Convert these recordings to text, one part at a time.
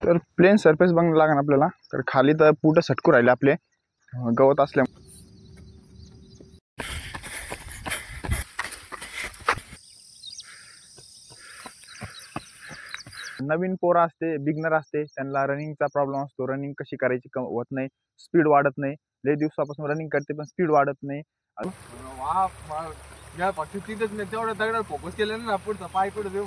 तर plain surface बनवावं लागेल आपल्याला, तर खाली तर पुढे सटकू राहिले आपले गवत असल्या. नवीन पोरं असते, बिगनर असते, त्यांना रनिंगचा प्रॉब्लेम असतो. रनिंग कशी करायची होत नाही, स्पीड वाढत नाही. लय दिवसापासून रनिंग करते पण स्पीड वाढत नाही. तिथेच नाही तेवढं दगडावर फोकस केलं ना, पुढचा पाय पुढे देऊ.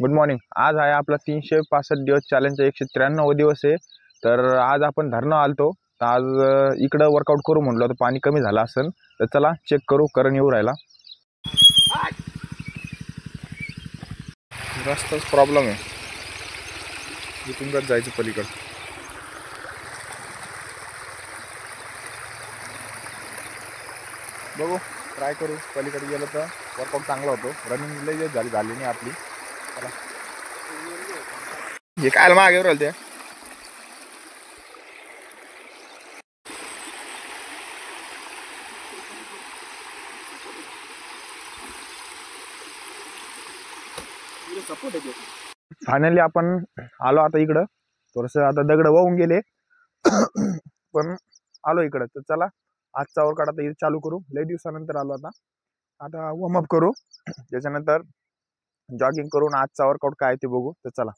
Good morning. आज आहे आपला 365 दिवस चॅलेंजचा 193वा दिवस आहे. तर आज आपण धरणं आलतो, तर आज इकडं वर्कआउट करू म्हणलो. तर पाणी कमी झालं असेल, तर चला चेक करू. करण येऊ राहिला, रस्ताच प्रॉब्लेम आहे. इथूनच जायचं पलीकडं. बघू, ट्राय करू. पलीकडे गेलं तर वर्कआउट चांगला होतो. रनिंग लई झाली नाही आपली. चला, हे काय मागे येऊ राहिले ते. फायनली आपण आलो आता इकडं. थोडस आता दगड वाहून गेले पण आलो इकडं. तर चला आजचा वर्कआउट आता इथे चालू करू. लय दिवसानंतर आलो आता. आता वॉर्मअप करू, त्याच्यानंतर जॉगिंग करून आजचा वर्कआउट काय ते बघू. तर चला.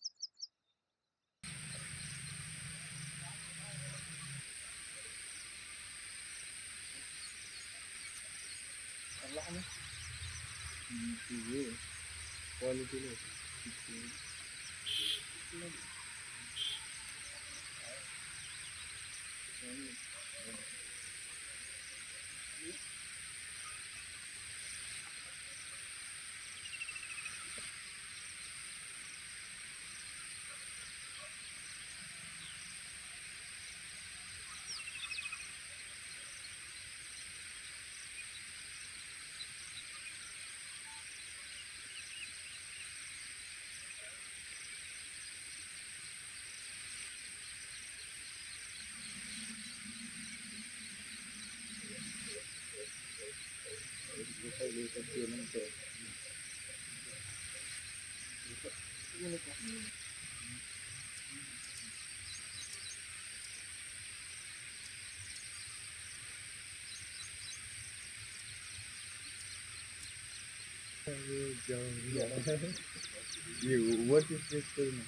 वरती स्ट्रेच करू ना.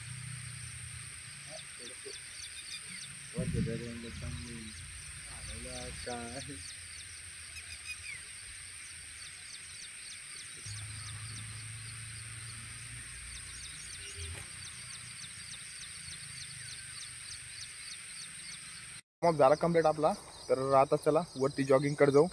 मग झाला कम्प्लीट आपला. तर आता चला वरती जॉगिंग कर जाऊ.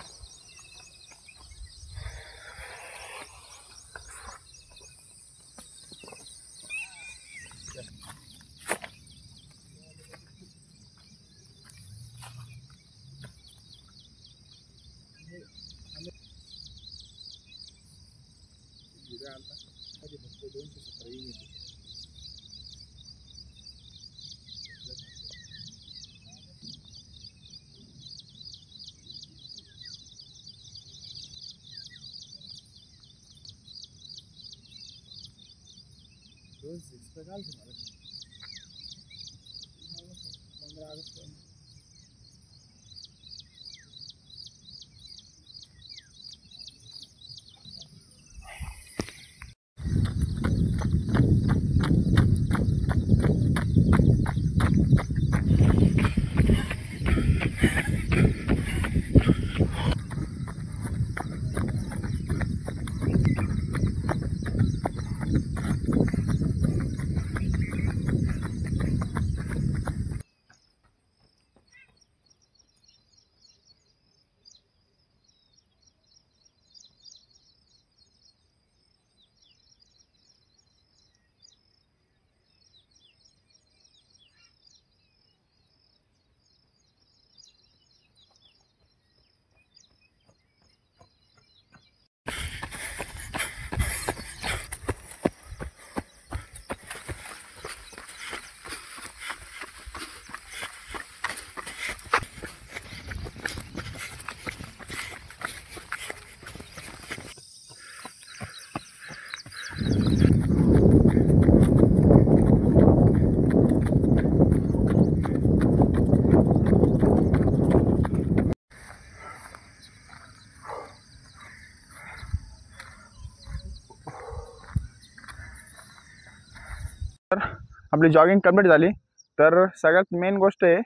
आपली जॉगिंग कंप्लीट झाली. तर सगळ्यात मेन गोष्ट आहे,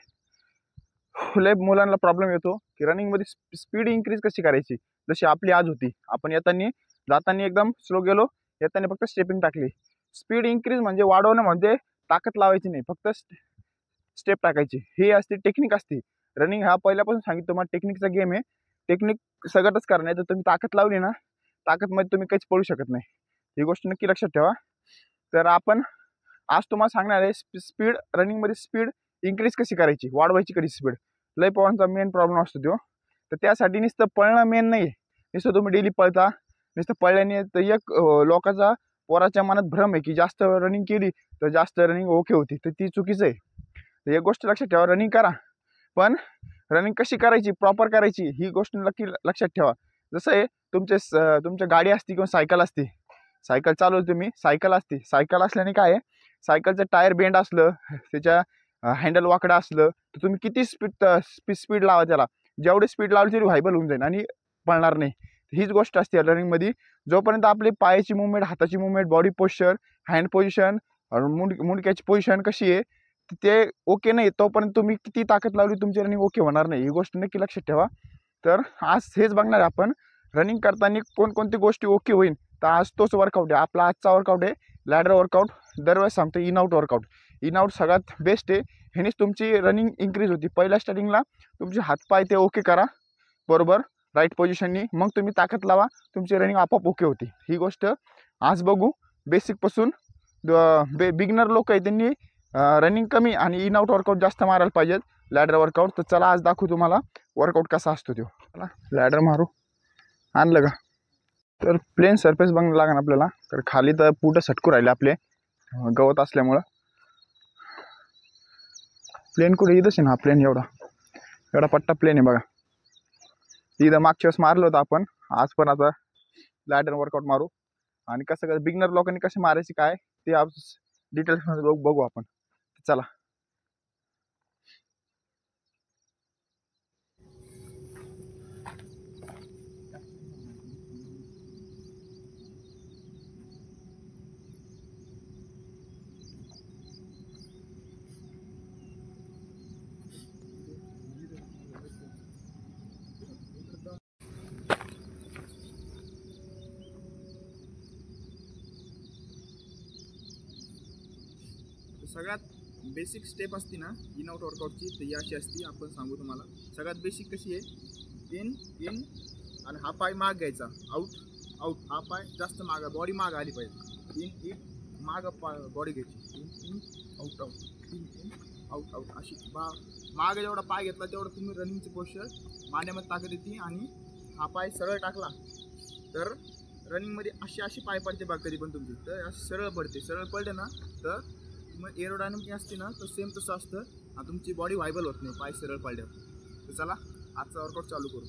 लय मुलांना प्रॉब्लेम येतो की रनिंगमध्ये स्पीड इन्क्रीज कशी करायची. जशी आपली आज होती, आपण जाताना एकदम स्लो गेलो, येताना फक्त स्टेपिंग टाकली. स्पीड इन्क्रीज म्हणजे वाढवणं म्हणजे ताकद लावायची नाही, फक्त स्टेप टाकायची. ही असते टेक्निक असते. रनिंग हा पहिल्यापासून सांगितलं तुम्हाला, टेक्निकचा गेम आहे. टेक्निक सगळंच करणार, तर तुम्ही ताकद लावली ना, ताकदमध्ये तुम्ही काहीच पडू शकत नाही. ही गोष्ट नक्की लक्षात ठेवा. तर आपण आज तुम्हाला सांगणार आहे स्पीड, रनिंगमध्ये स्पीड इन्क्रीज कशी करायची, वाढवायची कधी स्पीड. लय पोरांचा मेन प्रॉब्लेम असतो तो. तर त्यासाठी नुसतं पळणं मेन नाही. नुसतं तुम्ही डेली पळता, नुसतं पळल्याने तर एक लोकांचा पोराच्या मनात भ्रम आहे की जास्त रनिंग केली तर जास्त रनिंग ओके होती. तर ती चुकीचं आहे. तर एक गोष्ट लक्षात ठेवा, रनिंग करा, पण रनिंग कशी करायची, प्रॉपर करायची, ही गोष्ट नक्की लक्षात ठेवा. जसं आहे तुमच्या गाडी असते किंवा सायकल असते, सायकल चालवली तुम्ही, सायकल असते, सायकल असल्याने काय आहे, सायकलचं टायर बेंड असलं, त्याच्या हँडल वाकडं असलं तर तुम्ही किती स्पीड लावा त्याला, जेवढी स्पीड लावली तरी व्हायबल होऊन जाईल आणि पळणार नाही. हीच गोष्ट असते रनिंगमध्ये. जोपर्यंत आपली पायाची मुवमेंट, हाताची movement, body posture, hand position, मुंडक्याची पोझिशन कशी आहे ते ओके नाही, तोपर्यंत तुम्ही किती ताकद लावली तुमची रनिंग ओके होणार नाही. ही गोष्ट नक्की लक्षात ठेवा. तर आज हेच बघणार आहे आपण, रनिंग करताना कोणकोणती गोष्टी ओके होईल. तर आज तोच वर्कआउट आहे आपला, आजचा वर्कआउट आहे लॅडर वर्कआउट. दरवेळेस सांगतो in out workout. In out सगळ्यात बेस्ट आहे. ह्यानेच तुमची रनिंग इन्क्रीज होती. पहिल्या स्टार्टिंगला तुमचे हातपाय ते ओके करा बरोबर राईट पोझिशननी, मग तुम्ही ताकद लावा, तुमची रनिंग आपोआप ओके होती. ही गोष्ट आज बघू. बेसिकपासून बिगिनर लोक आहे त्यांनी रनिंग कमी आणि इन आउट वर्कआउट जास्त मारायला पाहिजेत, लॅडर वर्कआउट. तर चला आज दाखवू तुम्हाला वर्कआउट कसा असतो तो. चला लॅडर मारू. आणलं का? तर प्लेन सरफेस बघायला लागेल आपल्याला, तर खाली तर पुढं सटकू राहिले आपले गवत असल्यामुळं. प्लेन कुठे, इथंच आहे ना प्लेन, एवढा पट्टा प्लेन आहे बघा. इथं मागच्या वेळेस मारलं होतं आपण, आज पण आता लॅडर वर्कआउट मारू. आणि कसं बिगिनर लोकांनी कसे मारायचे काय ते आज डिटेल्समध्ये बघू आपण. चला. सगळ्यात बेसिक स्टेप असते ना इन आउट वर्कआउटची, तर ही अशी असती. आपण सांगू तुम्हाला सगळ्यात बेसिक कशी आहे. इन आणि हा पाय माग घ्यायचा, आउट आउट. हा पाय जास्त माग, बॉडी माग आली पाहिजे. इन माग बॉडी घ्यायची. In out out, in out out, अशी माग जेवढा पाय घेतला तेवढं तुम्ही रनिंगचं पोश्चर मांड्यामध्ये ताकद येते. आणि हा पाय सरळ टाकला तर रनिंगमध्ये अशी पाय पडते बघा कधी पण तुमची, तर असं सरळ पडते. सरळ पडले ना तर मग एरोडायनमिक असते ना, तर सेम तसं असतं आणि तुमची बॉडी व्हायबल होत नाही पाय सरळ पडल्यावर. तर चला आजचा वर्कआउट चालू करू.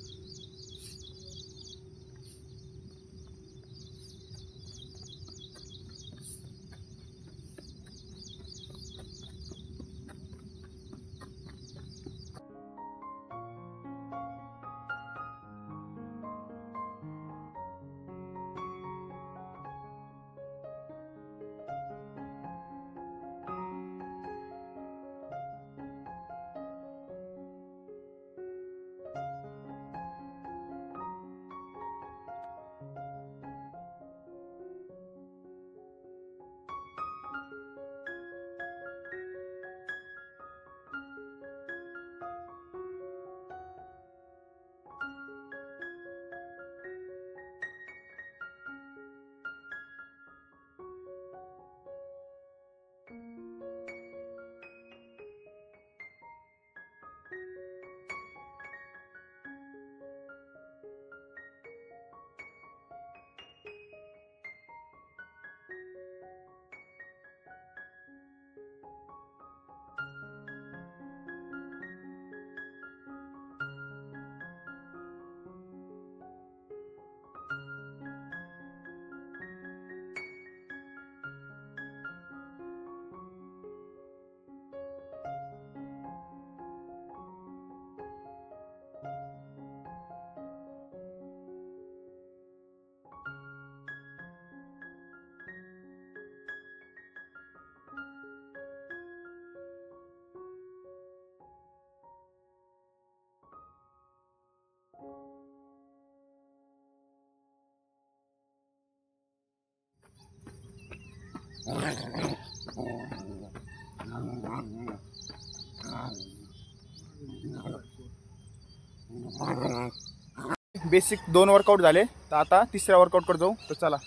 बेसिक 2 वर्कआउट झाले, तर आता तिसऱ्या वर्कआउटकडे जाऊ. तर चला.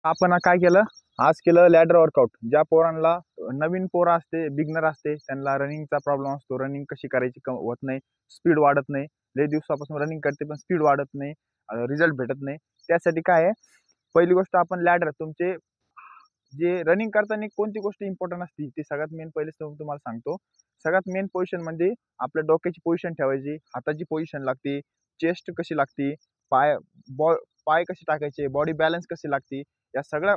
आपण काय केलं, आज केलं लॅडर वर्कआउट. ज्या पोरांना नवीन पोरं असते, बिगनर असते, त्यांना रनिंगचा प्रॉब्लेम असतो, रनिंग कशी करायची होत नाही, स्पीड वाढत नाही, लई दिवसापासून रनिंग करते पण स्पीड वाढत नाही, रिझल्ट भेटत नाही. त्यासाठी काय आहे, पहिली गोष्ट आपण लॅडर, तुमचे जे रनिंग करताना कोणती गोष्ट इम्पॉर्टंट असते ते सगळ्यात मेन पहिले तुम्हाला सांगतो. सगळ्यात मेन पोझिशन म्हणजे आपल्या डोक्याची पोझिशन ठेवायची, हाताची पोझिशन लागते, चेस्ट कशी लागते, पाय पाय कसे टाकायचे, बॉडी बॅलन्स कशी लागते, या सगळ्या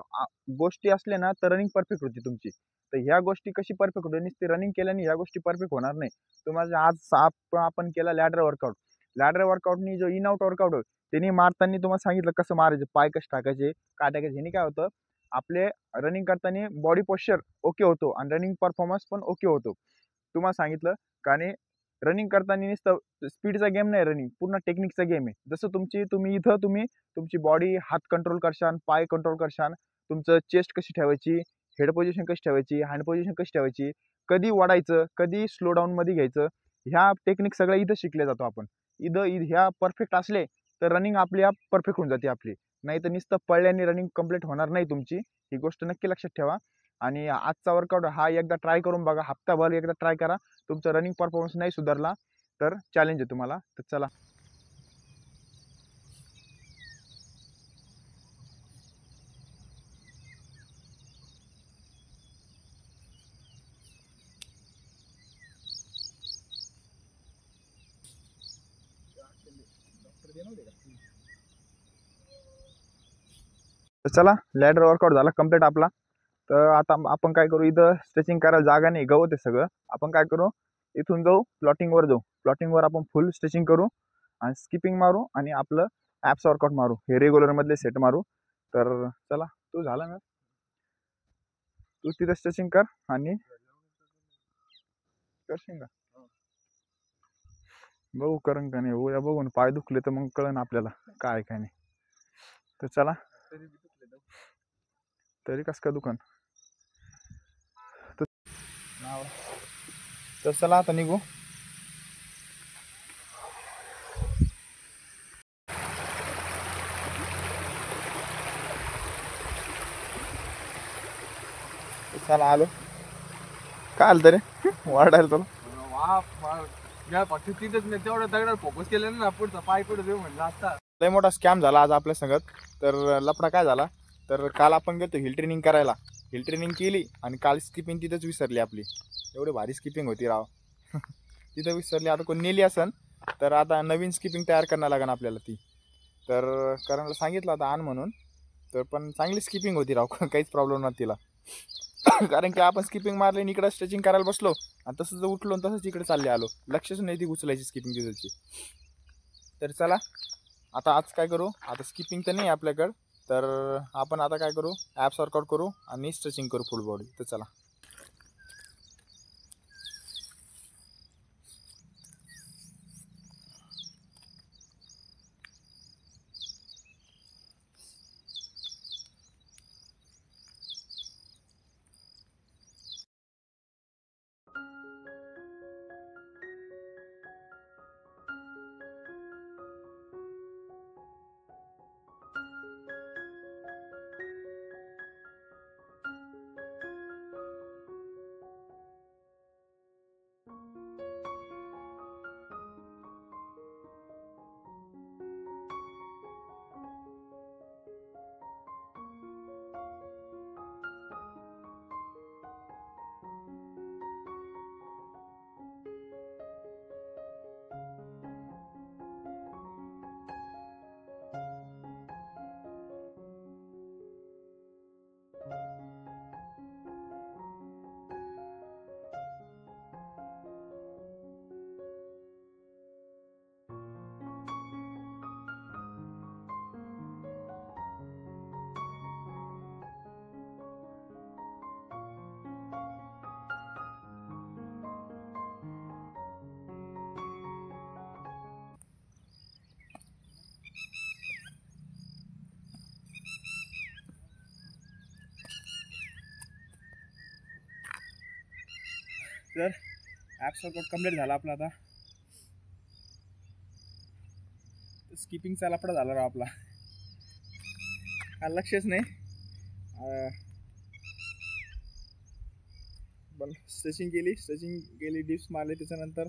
गोष्टी असल्या ना तर रनिंग परफेक्ट होती तुमची. तर ह्या गोष्टी कशी परफेक्ट होते, नुसती रनिंग केल्याने ह्या गोष्टी परफेक्ट होणार नाही. तुम्हाला आज आपण केला लॅडर वर्कआउट. लॅडर वर्कआउटनी जो इन आउट वर्कआउट होतो त्यांनी मारताना तुम्हाला सांगितलं कसं मारायचे, पाय कसे टाकायचे, काय टाकायचे. ह्यानी काय होतं, आपले रनिंग करताना बॉडी पोश्चर ओके होतो आणि रनिंग परफॉर्मन्स पण ओके होतो. तुम्हाला सांगितलं कारण रनिंग करताना नुसतं स्पीडचा गेम नाही, रनिंग पूर्ण टेक्निकचा गेम आहे. जसं तुम्ही तुमची बॉडी हात कंट्रोल करशान, पाय कंट्रोल करशान, तुमचं चेस्ट कशी ठेवायची, हेड पोझिशन कशी ठेवायची, हँड पोझिशन कशी ठेवायची, कधी वाढायचं, कधी स्लो डाऊन मध्ये घ्यायचं, ह्या टेक्निक सगळ्या इथं शिकले जातो आपण. ह्या परफेक्ट असले तर रनिंग आपली परफेक्ट होऊन जाते आपली. नाही तर नुसतं पळल्याने रनिंग कंप्लीट होणार नाही तुमची. ही गोष्ट नक्की लक्षात ठेवा. आणि आजचा वर्कआउट हा एकदा ट्राय करून बघा, हप्ताभर एकदा ट्राय करा. तुमचा रनिंग परफॉर्मन्स नाही सुधारला तर चॅलेंज आहे तुम्हाला. तर चला. तर चला, लॅडर वर्कआउट झाला कंप्लीट आपला. तर आता आपण काय करू, इथं स्ट्रेचिंग करायला जागा नाही, गवत आहे सगळं. आपण काय करू, इथून जाऊ प्लॉटिंगवर जाऊ. प्लॉटिंगवर आपण फुल स्ट्रेचिंग करू आणि स्किपिंग मारू आणि आपलं ॲप्स वर्कआउट मारू, हे रेग्युलर मधले सेट मारू. तर चला, तू झाला ना, तू तिथं स्ट्रेचिंग कर आणि करशील का, बघू करण का नाही. या बघून पाय दुखले तर मग कळन आपल्याला काय काय नाही. तर चला, तरी कस का दुकान. तर चला आता निघू. चला आलो. काय आलं तरी वाढायला तुला या फक्त तिथेच नाही तेवढं दगडावर फोकस केलं ना पुढचा पाय पुढे देऊ म्हणलं आता. लय मोठा स्कॅम झाला आज आपल्या संगत. तर लफडा काय झाला, तर काल आपण गेलो हिल ट्रेनिंग करायला. हिल ट्रेनिंग केली आणि काल स्किपिंग तिथंच विसरली आपली. एवढी भारी स्किपिंग होती राव. तिथं विसरली. आता कोण नेली असन तर आता नवीन स्किपिंग तयार करायला लागेल आपल्याला ती. तर करणला सांगितलं आता आण म्हणून. तर पण चांगली स्किपिंग होती राव. काहीच प्रॉब्लेम नव्हता तिला. कारण की आपण स्किपिंग मारली आणि इकडं स्ट्रेचिंग करायला बसलो आणि तसंच उठलो आणि तसंच इकडे चालले आलो. लक्षच नाही ती उचलायची स्किपिंग तिथलची. तर चला आता आज काय करू, आता स्किपिंग तर नाही आपल्याकडं. तर आपण आता काय करू, ॲप्स वर्कआउट करू आणि स्ट्रेचिंग करू फुल बॉडी. तर चला. तर ॲप्स वर्कआउट कम्प्लीट झाला आपला. आता स्किपिंगचा लफडा झाला राव आपला. लक्षच नाही. पण स्ट्रेचिंग केली डिप्स मारले. त्याच्यानंतर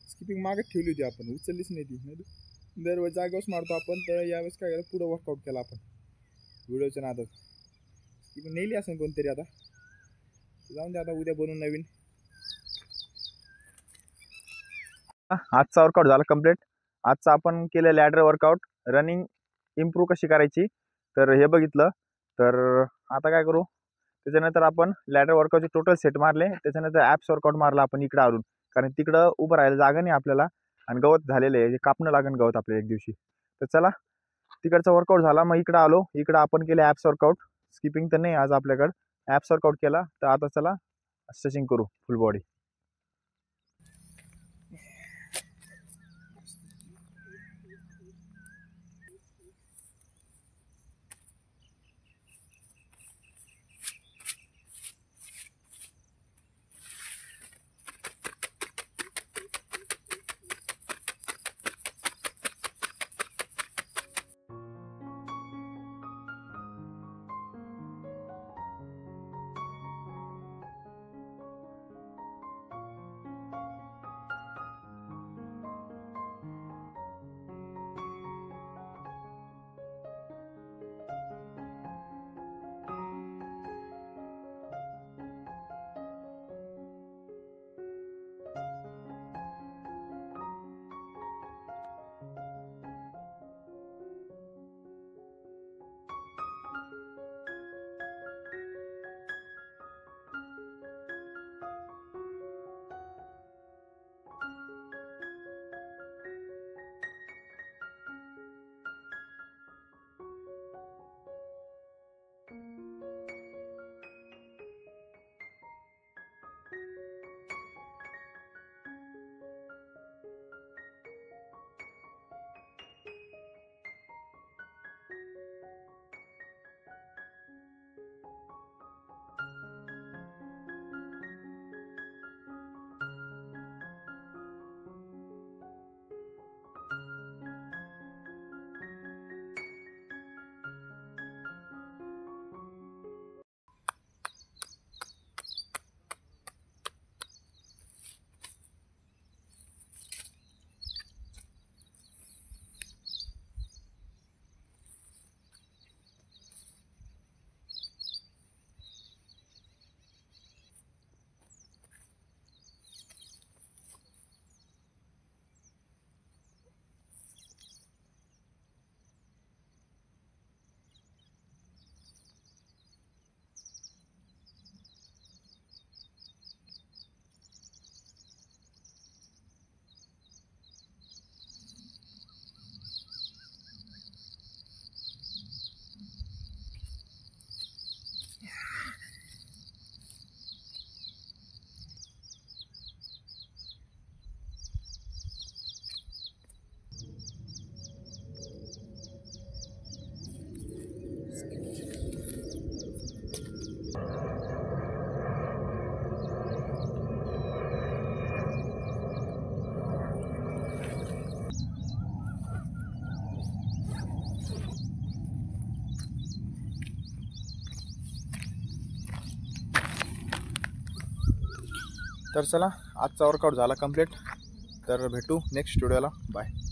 स्किपिंग मागत ठेवली होती आपण, उचललीच नाही ती. दरवेळेस जागेवरच मारतो आपण. तर यावेळेस काय केलं, पुढं वर्कआउट केला आपण व्हिडिओच्या नादात. स्किपिंग नेली असेल कोणतरी. आता जाऊन दे, आता उद्या बनवून नवीन. आजचा वर्कआउट झाला कम्प्लीट. आजचा आपण केलं लॅडर वर्कआउट, रनिंग इम्प्रूव्ह कशी करायची तर हे बघितलं. तर आता काय करू, त्याच्यानंतर आपण लॅडर वर्कआउटचे टोटल सेट मारले. त्याच्यानंतर ॲप्स वर्कआउट मारला आपण इकडं आणून, कारण तिकडं उभं राहायला जागा नाही आपल्याला आणि गवत झालेलं आहे. कापणं लागेल गवत आपल्याला एक दिवशी. तर चला, तिकडचा वर्कआउट झाला. मग इकडं आलो. इकडं आपण केले ॲप्स वर्कआउट. स्किपिंग तर नाही आज आपल्याकडं, ॲप्स वर्कआउट केला. तर आता चला स्ट्रेचिंग करू फुल बॉडी. तर चला आजचा वर्कआउट झाला कंप्लीट. तर भेटू नेक्स्ट व्हिडिओला. बाय.